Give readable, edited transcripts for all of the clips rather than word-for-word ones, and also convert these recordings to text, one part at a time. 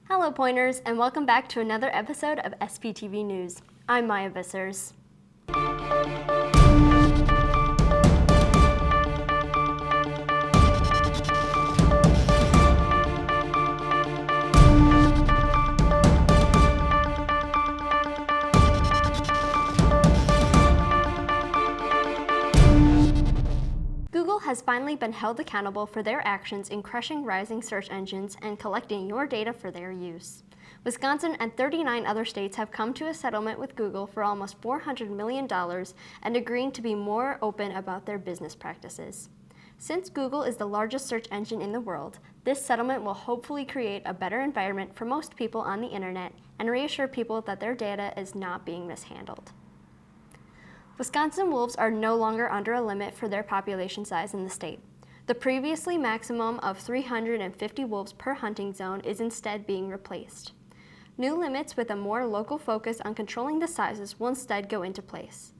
Hello Pointers, and welcome back to another episode of SPTV News. I'm Maya Vissers. Google has finally been held accountable for their actions in crushing rising search engines and collecting your data for their use. Wisconsin and 39 other states have come to a settlement with Google for almost $400 million and agreeing to be more open about their business practices. Since Google is the largest search engine in the world, this settlement will hopefully create a better environment for most people on the internet and reassure people that their data is not being mishandled. Wisconsin wolves are no longer under a limit for their population size in the state. The previously maximum of 350 wolves per hunting zone is instead being replaced. New limits with a more local focus on controlling the sizes will instead go into place.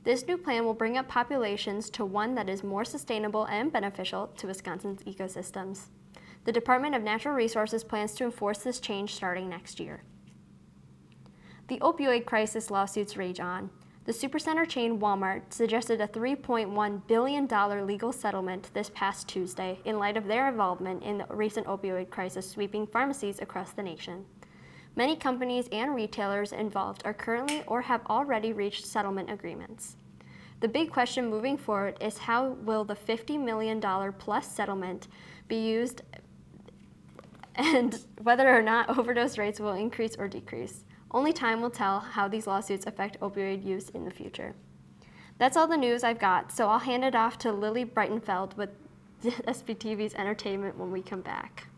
This new plan will bring up populations to one that is more sustainable and beneficial to Wisconsin's ecosystems. The Department of Natural Resources plans to enforce this change starting next year. The opioid crisis lawsuits rage on. The supercenter chain Walmart suggested a $3.1 billion legal settlement this past Tuesday in light of their involvement in the recent opioid crisis sweeping pharmacies across the nation. Many companies and retailers involved are currently or have already reached settlement agreements. The big question moving forward is how will the $50 million plus settlement be used and whether or not overdose rates will increase or decrease. Only time will tell how these lawsuits affect opioid use in the future. That's all the news I've got, so I'll hand it off to Lily Breitenfeld with SPTV's entertainment when we come back.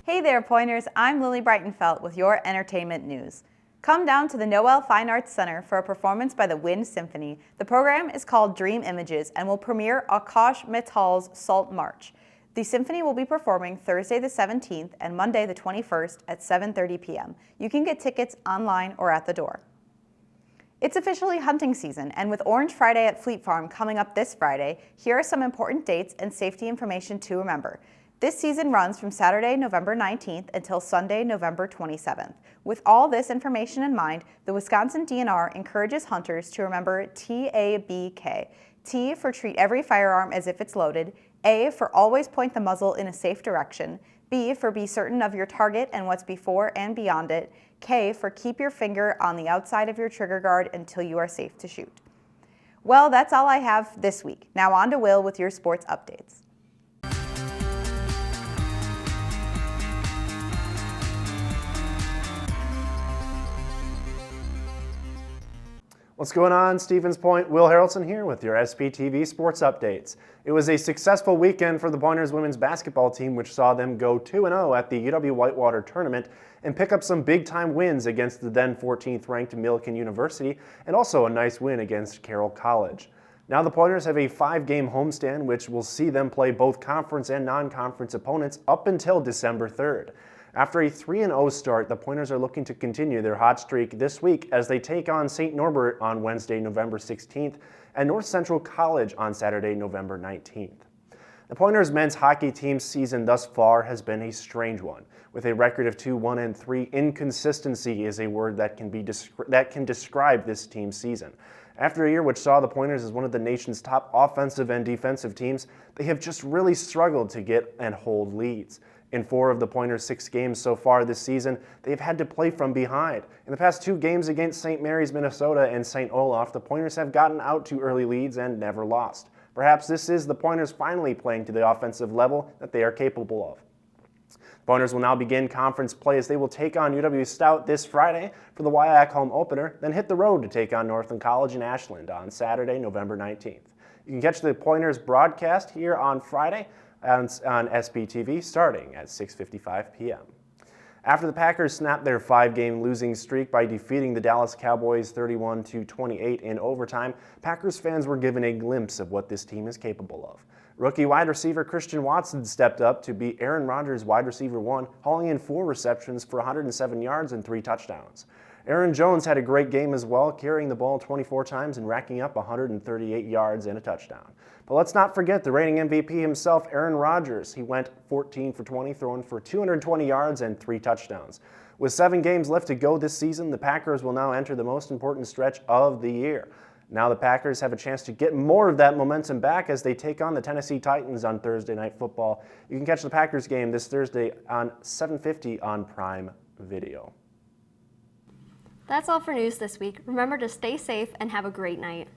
Hey there, Pointers. I'm Lily Breitenfeld with your entertainment news. Come down to the Noel Fine Arts Center for a performance by the Wind Symphony. The program is called Dream Images and will premiere Akash Mittal's Salt March. The symphony will be performing Thursday the 17th and Monday the 21st at 7:30 p.m. You can get tickets online or at the door. It's officially hunting season, and with Orange Friday at Fleet Farm coming up this Friday, here are some important dates and safety information to remember. This season runs from Saturday, November 19th until Sunday, November 27th. With all this information in mind, the Wisconsin DNR encourages hunters to remember TABK. T for treat every firearm as if it's loaded, A for always point the muzzle in a safe direction, B for be certain of your target and what's before and beyond it, K for keep your finger on the outside of your trigger guard until you are safe to shoot. Well, that's all I have this week. Now on to Will with your sports updates. What's going on? Stevens Point, Will Harrelson here with your SPTV sports updates. It was a successful weekend for the Pointers women's basketball team, which saw them go 2-0 at the UW Whitewater tournament and pick up some big-time wins against the then 14th ranked Millikan University and also a nice win against Carroll College. Now the Pointers have a 5-game homestand, which will see them play both conference and non-conference opponents up until December 3rd. After a 3-0 start, the Pointers are looking to continue their hot streak this week as they take on St. Norbert on Wednesday, November 16th, and North Central College on Saturday, November 19th. The Pointers men's hockey team's season thus far has been a strange one. With a record of 2-1-3, inconsistency is a word that can describe this team's season. After a year which saw the Pointers as one of the nation's top offensive and defensive teams, they have just really struggled to get and hold leads. In 4 of the Pointers' 6 games so far this season, they've had to play from behind. In the past 2 games against St. Mary's, Minnesota and St. Olaf, the Pointers have gotten out to early leads and never lost. Perhaps this is the Pointers finally playing to the offensive level that they are capable of. The Pointers will now begin conference play as they will take on UW Stout this Friday for the WIAC home opener, then hit the road to take on Northland College in Ashland on Saturday, November 19th. You can catch the Pointers broadcast here on Friday on SPTV starting at 6:55 p.m. After the Packers snapped their 5-game losing streak by defeating the Dallas Cowboys 31-28 in overtime, Packers fans were given a glimpse of what this team is capable of. Rookie wide receiver Christian Watson stepped up to be Aaron Rodgers' wide receiver 1, hauling in 4 receptions for 107 yards and 3 touchdowns. Aaron Jones had a great game as well, carrying the ball 24 times and racking up 138 yards and a touchdown. But let's not forget the reigning MVP himself, Aaron Rodgers. He went 14 for 20, throwing for 220 yards and 3 touchdowns. With 7 games left to go this season, the Packers will now enter the most important stretch of the year. Now the Packers have a chance to get more of that momentum back as they take on the Tennessee Titans on Thursday Night Football. You can catch the Packers game this Thursday on 7:50 on Prime Video. That's all for news this week. Remember to stay safe and have a great night.